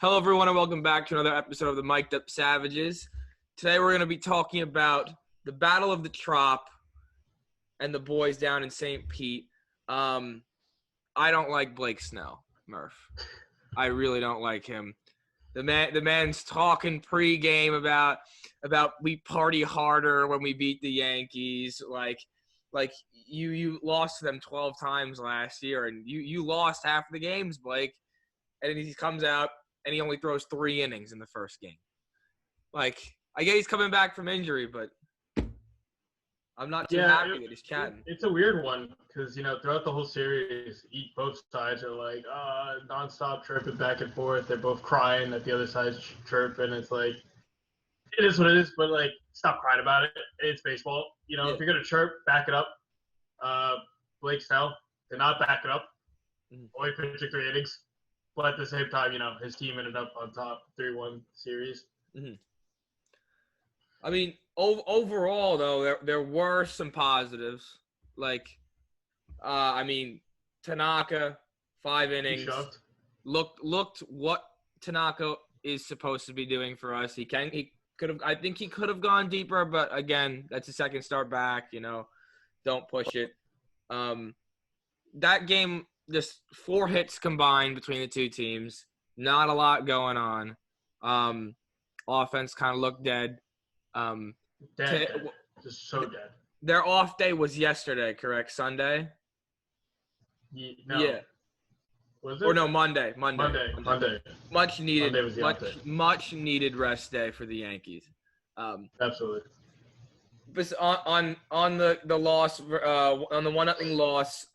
Hello, everyone, and welcome back to another episode of the Mic'd Up Savages. Today, we're going to be talking about the Battle of the Trop and the boys down in St. Pete. I don't like Blake Snell, Murph. I really don't like him. The man's talking pregame about we party harder when we beat the Yankees. Like you lost to them 12 times last year, and you lost half the games, Blake. And he comes out and he only throws 3 innings in the first game. Like, I get he's coming back from injury, but I'm not too happy that he's chatting. It's a weird one because, throughout the whole series, both sides are like, nonstop chirping back and forth. They're both crying that the other side's chirping. It's like, it is what it is, but, stop crying about it. It's baseball. If you're going to chirp, back it up. Blake Snell did not back it up. Only pitching 3 innings. But at the same time, his team ended up on top, 3-1 series. Mm-hmm. I mean, overall, though, there were some positives. Tanaka, 5 innings. Looked what Tanaka is supposed to be doing for us. I think he could have gone deeper, but again, that's a second start back. Don't push it. That game. Just 4 hits combined between the two teams. Not a lot going on. Offense kind of looked dead. Dead. Just so dead. Their off day was yesterday, correct? Sunday? No. Yeah. Was it? Or no, Monday. Monday. Much needed. Monday was the off day. Much needed rest day for the Yankees. Absolutely. But on the loss, on the 1-0 loss,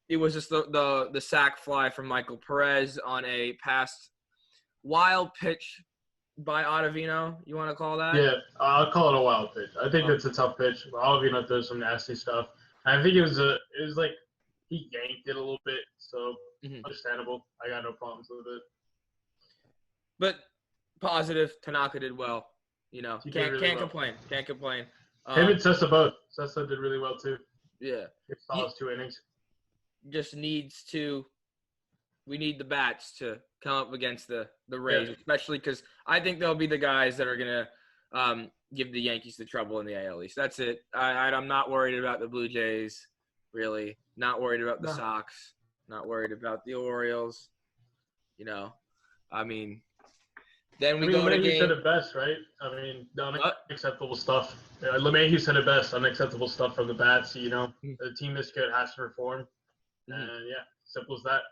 it was just the sac fly from Michael Perez on a past wild pitch by Ottavino. You want to call that? Yeah, I'll call it a wild pitch. I think it's a tough pitch. Ottavino does some nasty stuff. I think it was like he yanked it a little bit, so understandable. I got no problems with it. But positive, Tanaka did well. Can't complain. Can't complain. Him and Sessa both. Sessa did really well too. Yeah. He saw his 2 innings. We need the bats to come up against the Rays, especially because I think they'll be the guys that are going to give the Yankees the trouble in the AL East. That's it. I'm not worried about the Blue Jays, really. Not worried about the Sox. Not worried about the Orioles. Then we go to game. LeMahieu said it best, right? The unacceptable stuff. LeMahieu said it best. Unacceptable stuff from the bats. The team this good has to perform. And simple as that.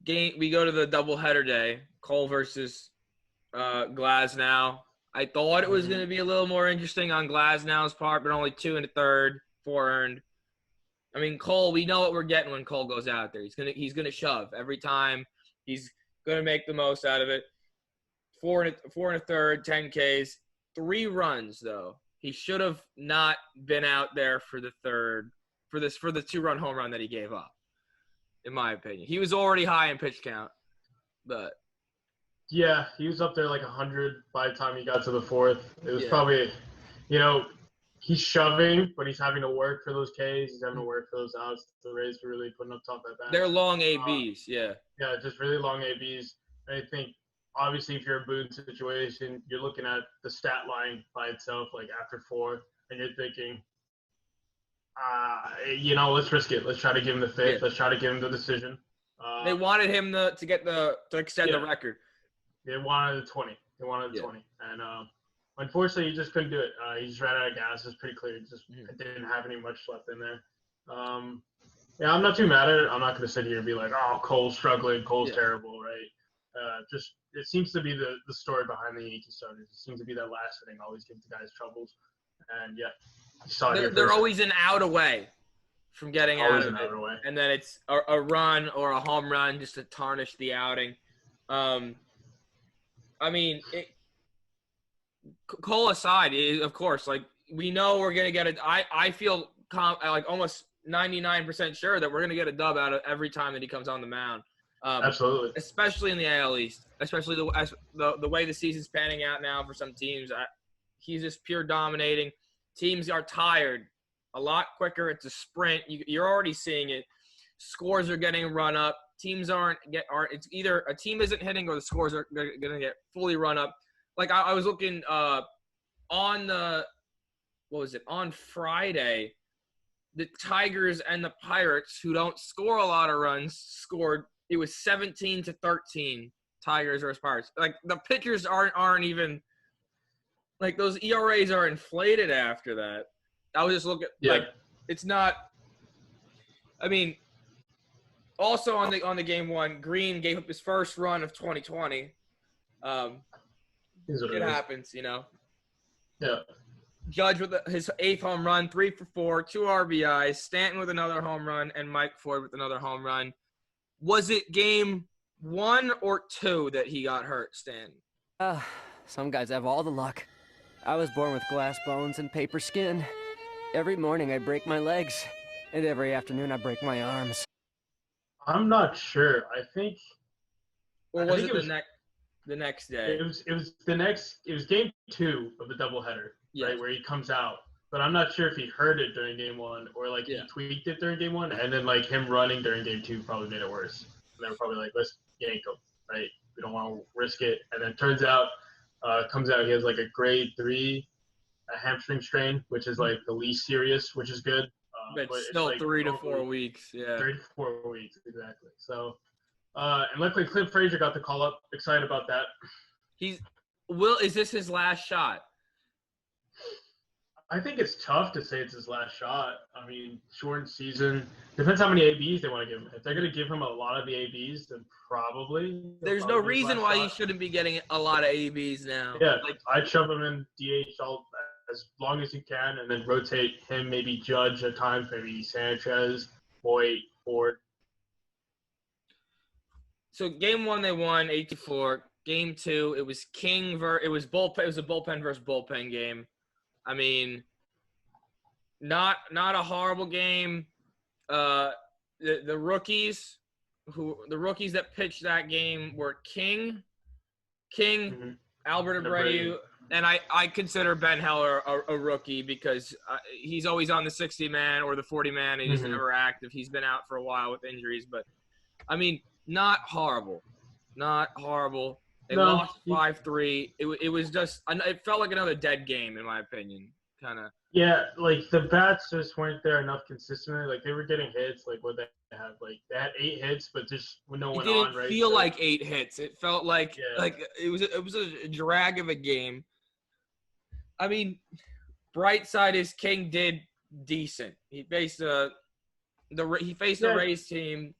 We go to the doubleheader day. Cole versus Glasnow. I thought it was going to be a little more interesting on Glasnow's part, but only 2 1/3, 4 earned. Cole. We know what we're getting when Cole goes out there. He's gonna shove every time. He's gonna make the most out of it. 4 1/3, 10 Ks, 3 runs though. He should have not been out there for the third. For the 2-run home run that he gave up, in my opinion. He was already high in pitch count, but yeah, he was up there like 100 by the time he got to the 4th. It was probably, he's shoving, but he's having to work for those Ks. He's having to work for those outs. The Rays were really putting up tough at bats. They're long ABs, yeah. Yeah, just really long ABs. I think obviously if you're a Boone situation, you're looking at the stat line by itself, like after 4, and you're thinking, let's risk it. Let's try to give him the 5th. Yeah. Let's try to give him the decision. They wanted him to extend the record. They wanted the 20. And unfortunately, he just couldn't do it. He just ran out of gas. It's pretty clear. He just didn't have any much left in there. I'm not too mad at it. I'm not going to sit here and be like, oh, Cole's struggling. Cole's terrible, right? It seems to be the story behind the Yankee starters. It seems to be that last inning always gives the guys troubles. And, they're always an out away from getting out of it. And then it's a run or a home run just to tarnish the outing. Cole aside, of course, we know we're going to get I feel almost 99% sure that we're going to get a dub out of every time that he comes on the mound. Absolutely. Especially in the AL East, especially the way the season's panning out now for some teams. He's just pure dominating. Teams are tired a lot quicker. It's a sprint. You're already seeing it. Scores are getting run up. teams aren't it's either a team isn't hitting or the scores are going to get fully run up. Like I was looking on on Friday, the Tigers and the Pirates, who don't score a lot of runs, scored. It was 17-13, Tigers versus Pirates. Like the pitchers aren't even like those ERAs are inflated after that. I was just looking like it's not. I mean, also on the game one, Green gave up his first run of 2020. It happens, you know. Yeah. Judge with his 8th home run, 3 for 4, 2 RBIs. Stanton with another home run, and Mike Ford with another home run. Was it game 1 or 2 that he got hurt, Stanton? Some guys have all the luck. I was born with glass bones and paper skin. Every morning I break my legs, and every afternoon I break my arms. I'm not sure. I think. Or was it the next day? It was game 2 of the doubleheader, right, where he comes out. But I'm not sure if he heard it during game 1 or like he tweaked it during game 1, and then like him running during game 2 probably made it worse. And they were probably like, let's yank him, right? We don't want to risk it. And then turns out, comes out he has like a grade 3, a hamstring strain, which is like the least serious, which is good. But it's still like 3 to 4 weeks. Yeah. 3 to 4 weeks, exactly. So, and luckily Clint Frazier got the call up. Excited about that. Is this his last shot? I think it's tough to say it's his last shot. I mean, shortened season. Depends how many ABs they want to give him. If they're going to give him a lot of the ABs, then probably. There's no reason why he shouldn't be getting a lot of ABs now. Yeah, I'd shove him in DH as long as you can, and then rotate him, maybe Judge at times, maybe Sanchez, Boyd, Ford. So game 1 they won 8-4. Game 2 it was it was bullpen. It was a bullpen versus bullpen game. I mean, not a horrible game. The rookies that pitched that game were King, Albert Abreu, and I consider Ben Heller a rookie because he's always on the 60-man or the 40-man, and he's never active. He's been out for a while with injuries, but I mean, not horrible. They lost 5-3. It was just – it felt like another dead game, in my opinion, kind of. Yeah, like the bats just weren't there enough consistently. Like they were getting hits. Like what they had, like they had 8 hits, but just with no one on. Right? It didn't feel like 8 hits. It felt like it was a drag of a game. I mean, bright side is King did decent. He faced a Rays team.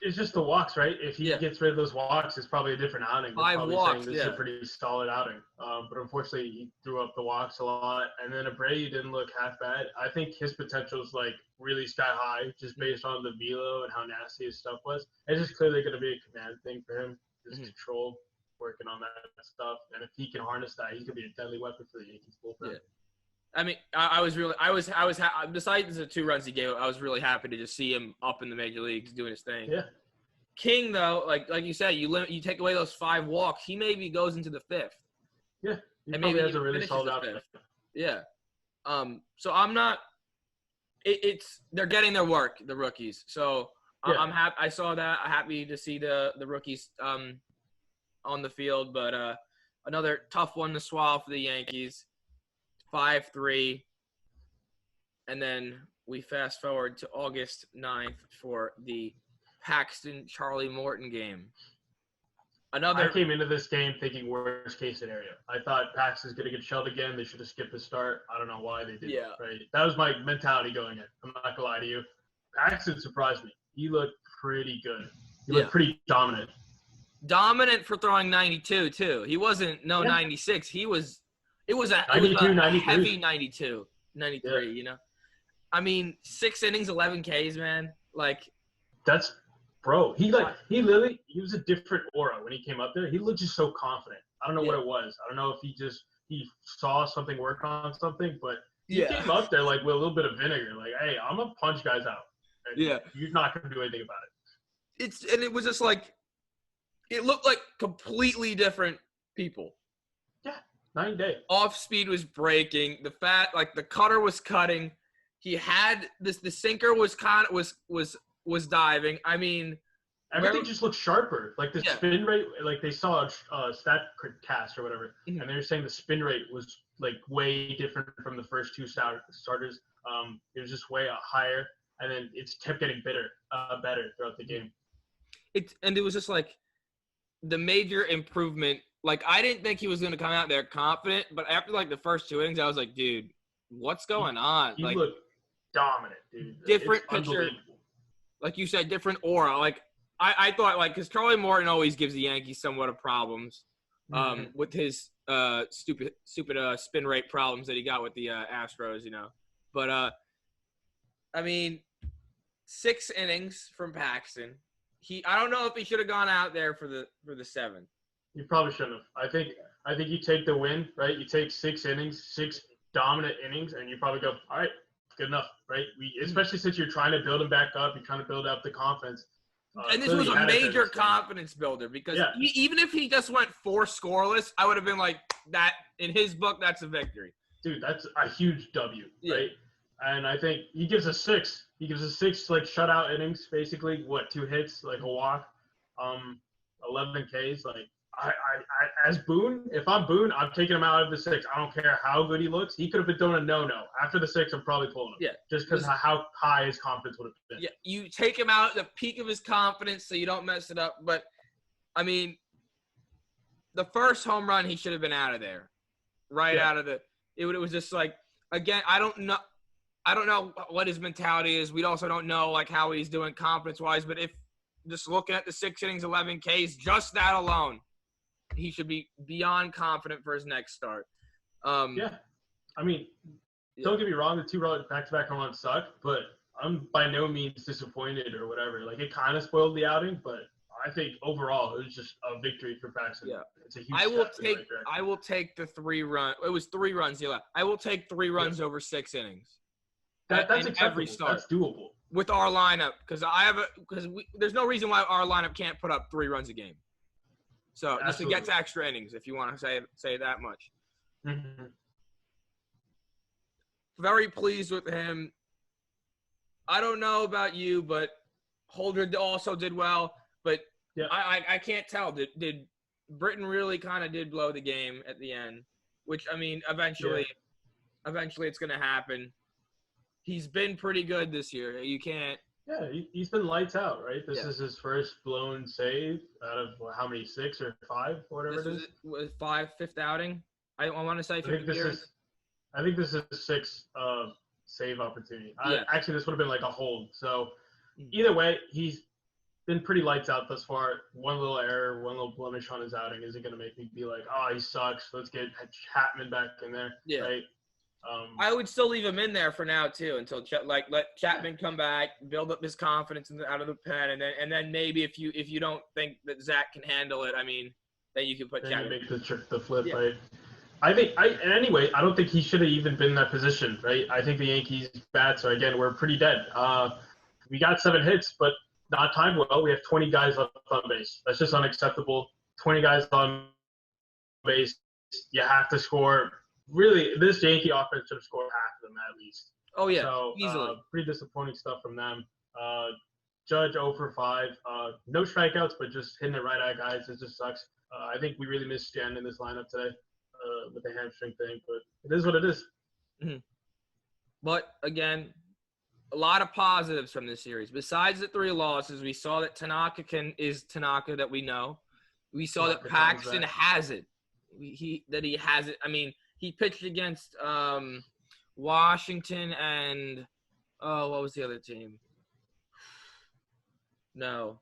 It's just the walks, right? If he gets rid of those walks, it's probably a different outing. 5 walks, this is a pretty solid outing. But unfortunately, he threw up the walks a lot. And then Abreu didn't look half bad. I think his potential is like really sky high just based on the velo and how nasty his stuff was. It's just clearly going to be a command thing for him. Just control, working on that stuff. And if he can harness that, he could be a deadly weapon for the Yankees bullpen. Yeah. I mean, I was besides the 2 runs he gave up, I was really happy to just see him up in the major leagues doing his thing. Yeah. King, though, like you said, you take away those 5 walks, he maybe goes into the 5th. Yeah. And maybe has a really solid outfit. Yeah. So I'm not. They're getting their work, the rookies. So I'm happy. I saw that. I'm happy to see the rookies on the field, but another tough one to swallow for the Yankees. 5-3, and then we fast forward to August 9th for the Paxton Charlie Morton game. I came into this game thinking worst case scenario. I thought Paxton's going to get shelled again. They should have skipped the start. I don't know why they didn't. Yeah. Right? That was my mentality going in. I'm not going to lie to you. Paxton surprised me. He looked pretty good. He looked pretty dominant. Dominant for throwing 92 too. He wasn't 96. It was a 92, 93. Heavy 92, 93, you know. I mean, 6 innings, 11 Ks, man. Like that's bro. He was a different aura when he came up there. He looked just so confident. I don't know what it was. I don't know if he saw something work on something, but he came up there like with a little bit of vinegar. Like, hey, I'm gonna punch guys out. And you're not gonna do anything about it. It was just like it looked like completely different people. 9 days. Off speed was breaking. The cutter was cutting. He had the sinker was diving. I mean, everything just looks sharper. Like the spin rate, like they saw a stat cast or whatever, and they were saying the spin rate was like way different from the first two starters. It was just way higher, and then it's kept getting better throughout the game. It was just like the major improvement. Like, I didn't think he was going to come out there confident, but after like the first two innings, I was like, dude, what's going on? He like, looked dominant, dude. Different pitcher. Like you said, different aura. Like, I thought, like, because Charlie Morton always gives the Yankees somewhat of problems with his stupid spin rate problems that he got with the Astros, you know. But, I mean, 6 innings from Paxton. I don't know if he should have gone out there for the 7th. You probably shouldn't have. I think you take the win, right? You take 6 innings, 6 dominant innings, and you probably go, all right, good enough, right? Especially since you're trying to build him back up, you're trying to build up the confidence. And this was a major confidence builder because even if he just went 4 scoreless, I would have been like, that in his book, that's a victory. Dude, that's a huge W, right? And I think he gives us 6. He gives us 6 like shutout innings, basically. 2 hits, like a walk, 11 Ks. Like I as Boone, if I'm Boone, I'm taking him out of the 6. I don't care how good he looks. He could have been doing a no. After the 6, I'm probably pulling him. Yeah, just because how high his confidence would have been. Yeah, you take him out at the peak of his confidence so you don't mess it up. But I mean, the first home run, he should have been out of there, out of the. It was just like, again, I don't know what his mentality is. We also don't know like how he's doing confidence-wise. But if just looking at the 6 innings, 11 Ks, just that alone, he should be beyond confident for his next start. I mean, don't get me wrong, the 2 back-to-back home runs suck, but I'm by no means disappointed or whatever. Like, it kind of spoiled the outing, but I think overall it was just a victory for Paxton. Yeah, it's a huge. I will take the 3 run. It was 3 runs. Yeah, I will take 3 runs over 6 innings. That's acceptable. Every start. That's doable with our lineup because there's no reason why our lineup can't put up 3 runs a game. So just to get to extra innings, if you want to say that much. Mm-hmm. Very pleased with him. I don't know about you, but Holder also did well. But I can't tell. Did Britton really kind of did blow the game at the end? Which, I mean, eventually it's going to happen. He's been pretty good this year. You can't. Yeah, he's been lights out, right? This is his first blown save out of how many, 6 or 5, whatever it is. Was 5th outing? I want to say 50 years. I think this is his 6th save opportunity. Actually, this would have been like a hold. So either way, he's been pretty lights out thus far. One little error, one little blemish on his outing isn't going to make me be like, oh, he sucks. Let's get Chapman back in there. Yeah. Right? I would still leave him in there for now too until let Chapman come back, build up his confidence out of the pen, and then maybe if you don't think that Zach can handle it, I mean, then you can put Chapman. Then you make the flip, right? Anyway, I don't think he should have even been in that position, right? I think the Yankees bats were pretty dead. We got 7 hits, but not timed well. We have 20 guys left on base. That's just unacceptable. 20 guys on base. You have to score. Really, this Yankee offense should have scored half of them at least. Oh, yeah, so, easily. Pretty disappointing stuff from them. Judge 0 for 5. No strikeouts, but just hitting it right at guys. It just sucks. I think we really missed Stan in this lineup today with the hamstring thing, but it is what it is. Mm-hmm. But, again, a lot of positives from this series. Besides the 3 losses, we saw that Tanaka is Tanaka that we know. We saw that Paxton has it. He has it. I mean, he pitched against Washington and what was the other team? No.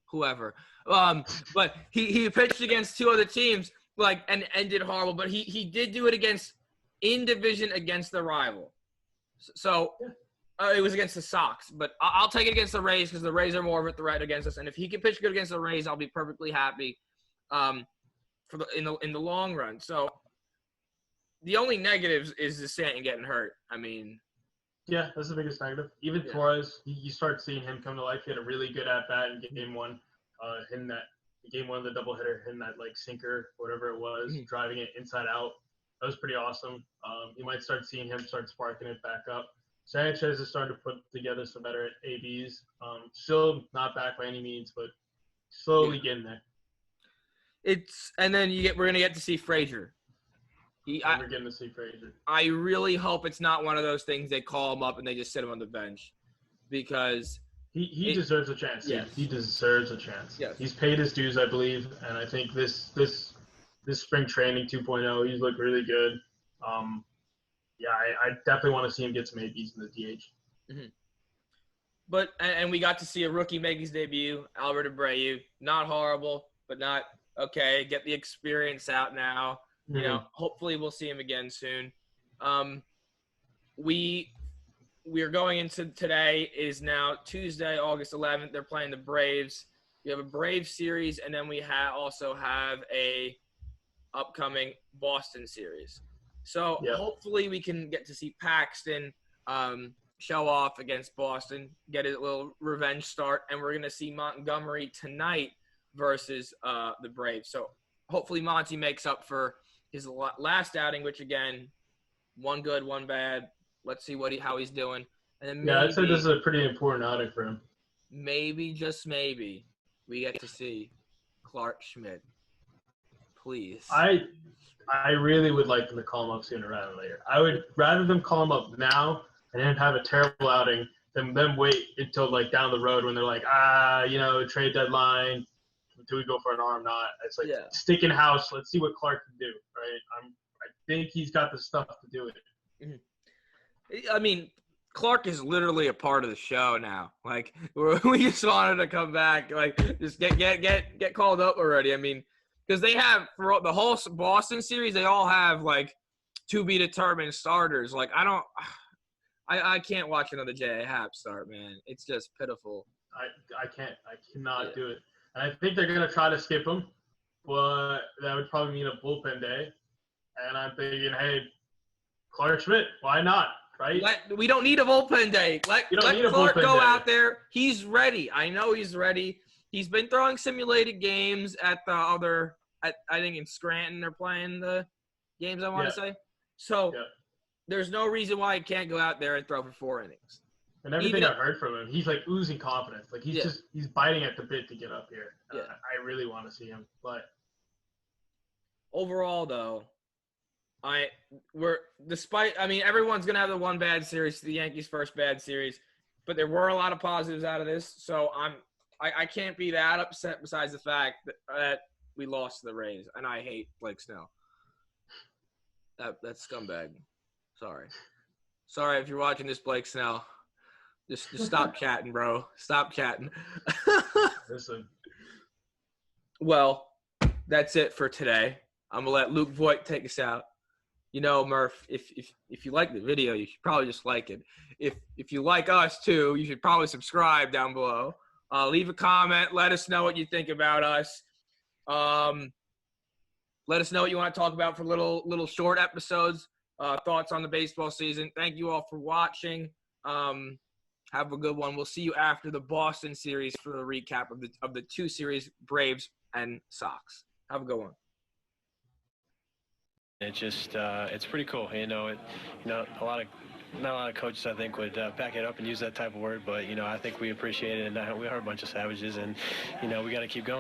Whoever. But he pitched against 2 other teams and did horrible. But he did do it in division against the rival. So it was against the Sox. But I'll take it against the Rays because the Rays are more of a threat against us. And if he can pitch good against the Rays, I'll be perfectly happy in the long run. So the only negatives is the Stanton getting hurt. I mean, yeah, that's the biggest negative. Even Torres, you start seeing him come to life. He had a really good at bat in game 1, hitting that game 1 of the doubleheader, hitting that sinker, whatever it was, driving it inside out. That was pretty awesome. You might start seeing him start sparking it back up. Sanchez is starting to put together some better ABs. Still not back by any means, but slowly getting there. And then we're gonna get to see Frazier. We're getting to see Frazier. I really hope it's not one of those things they call him up and they just sit him on the bench, because he deserves a chance. Yes. He deserves a chance. Yes. He's paid his dues, I believe, and I think this spring training 2.0, he's looked really good. I definitely want to see him get some ABs in the DH. Mm-hmm. But we got to see a rookie make his debut, Albert Abreu. Not horrible, but not okay. Get the experience out now. Mm-hmm. You know, hopefully we'll see him again soon. We're going into today is now Tuesday, August 11th. They're playing the Braves. We have a Braves series, and then we also have a upcoming Boston series. So hopefully we can get to see Paxton show off against Boston, get a little revenge start, and we're going to see Montgomery tonight versus the Braves. So hopefully Monty makes up for his last outing, which, again, one good, one bad. Let's see how he's doing. And then I'd say this is a pretty important outing for him. Maybe, just maybe, we get to see Clark Schmidt. Please. I really would like them to call him up sooner rather than later. I would rather them call him up now and then have a terrible outing than them wait until like down the road when they're like, trade deadline. Do we go for an arm? Not. It's like stick in house. Let's see what Clark can do. Right. I think he's got the stuff to do it. I mean, Clark is literally a part of the show now. Like, we just wanted to come back. Like, just get called up already. I mean, because they have for the whole Boston series, they all have like to be determined starters. Like, I can't watch another J.A. Happ start, man. It's just pitiful. I cannot do it. And I think they're gonna try to skip him, but that would probably mean a bullpen day. And I'm thinking, hey, Clark Schmidt, why not? Right? We don't need a bullpen day. Let Clark go out there. He's ready. I know he's ready. He's been throwing simulated games at the other – I think in Scranton they're playing the games, I want to say. So there's no reason why he can't go out there and throw for 4 innings. And everything I've heard from him, he's like oozing confidence. Like he's biting at the bit to get up here. I really want to see him play. Overall, though, everyone's gonna have the one bad series, the Yankees' first bad series, but there were a lot of positives out of this. So I can't be that upset. Besides the fact that we lost to the Rays, and I hate Blake Snell. That scumbag. Sorry if you're watching this, Blake Snell. Just stop chatting, bro. Stop chatting. Listen. Well, that's it for today. I'm gonna let Luke Voigt take us out. You know, Murph, if you like the video, you should probably just like it. If you like us too, you should probably subscribe down below. Leave a comment. Let us know what you think about us. Let us know what you want to talk about for little short episodes. Thoughts on the baseball season. Thank you all for watching. Have a good one. We'll see you after the Boston series for the recap of the 2 series, Braves and Sox. Have a good one. It's just it's pretty cool. Not a lot of coaches I think would back it up and use that type of word, but I think we appreciate it, and we are a bunch of savages, and we got to keep going.